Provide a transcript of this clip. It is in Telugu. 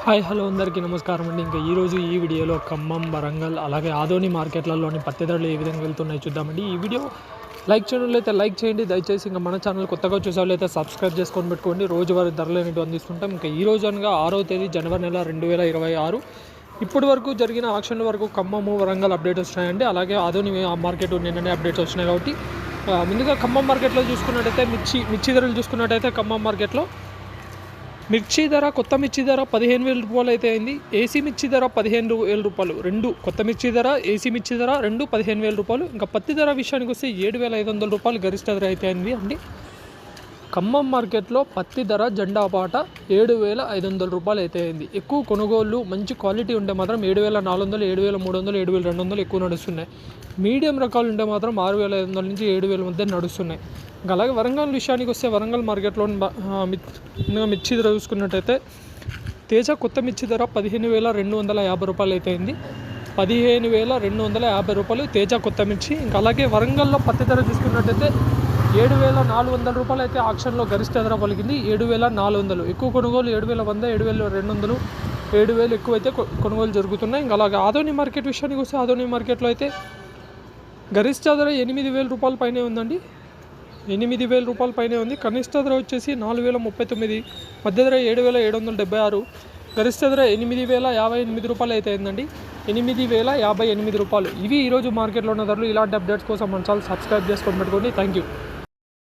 హాయ్ హలో అందరికీ నమస్కారం అండి. ఇంకా ఈరోజు ఈ వీడియోలో ఖమ్మం, వరంగల్ అలాగే ఆదోని మార్కెట్లలోని పత్తి ధరలు ఏ విధంగా వెళ్తున్నాయో చూద్దామండి. ఈ వీడియో లైక్ చేయడం లైక్ చేయండి. దయచేసి ఇంకా మన ఛానల్ కొత్తగా చూసేవాళ్ళైతే సబ్స్క్రైబ్ చేసుకొని పెట్టుకోండి. రోజువారీ ధరలు అనేవి అందిస్తుంటాం. ఇంకా ఈ రోజు అనగా 6వ తేదీ జనవరి నెల 2026 ఇప్పటి వరకు జరిగిన ఆక్షన్ల వరకు ఖమ్మము, వరంగల్ అప్డేట్ వచ్చినాయండి. అలాగే ఆదోని మార్కెట్ నిన్ననే అప్డేట్స్ వచ్చినాయి కాబట్టి ముందుగా ఖమ్మం మార్కెట్లో చూసుకున్నట్టయితే మిర్చి ధరలు చూసుకున్నట్టయితే ఖమ్మం మార్కెట్లో మిర్చి ధర, కొత్త మిర్చి ధర 15,000 రూపాయలు అయితే అయింది. ఏసీ మిర్చి ధర 15,000 రూపాయలు. రెండు కొత్త మిర్చి ధర, ఏసీ మిర్చి ధర రెండు 15,000 రూపాయలు. ఇంకా పత్తి ధర విషయానికి వస్తే 7,500 రూపాయలు గరిష్ట ధర అయితే అయింది అండి. ఖమ్మం మార్కెట్లో పత్తి ధర జెండా పాట 7,500 రూపాయలు అయితే అయింది. ఎక్కువ కొనుగోళ్ళు మంచి క్వాలిటీ ఉంటే మాత్రం 7,400, 7,300, 7,200 ఎక్కువ నడుస్తున్నాయి. మీడియం రకాలు ఉంటే మాత్రం 6,500 నుంచి 7,000 మధ్య నడుస్తున్నాయి. ఇంకా అలాగే వరంగల్ విషయానికి వస్తే వరంగల్ మార్కెట్లో మిర్చి ధర చూసుకున్నట్టయితే తేజ కొత్త మిర్చి ధర 15,250 రూపాయలు అయితే అయింది. 15,250 రూపాయలు తేజ కొత్త మిర్చి. ఇంకా అలాగే వరంగల్లో పత్తి ధర చూసుకున్నట్టయితే 7,400 రూపాయలు అయితే ఆక్షన్లో గరిష్ట ధర పలికింది. 7,400 ఎక్కువ కొనుగోలు 7,100, 7,200, 7,000 ఎక్కువ అయితే కొనుగోలు జరుగుతున్నాయి. ఇంకా అలాగే ఆదోని మార్కెట్ విషయానికి వస్తే ఆదోని మార్కెట్లో అయితే గరిష్ట ధర 8,000 రూపాయల పైనే ఉందండి. 8,000 రూపాయల పైనే ఉంది. కనిష్ట ధర వచ్చేసి 4,039, మధ్య ధర 7,776, గరిష్ట ధర 8,058 రూపాయలు అయితే అయిందండి. 8,058 రూపాయలు. ఇవి ఈరోజు మార్కెట్లో ఉన్న ధరలు. ఇలాంటి అప్డేట్స్ కోసం మన ఛానల్ సబ్స్క్రైబ్ చేసుకొని పెట్టుకోండి. Thank you.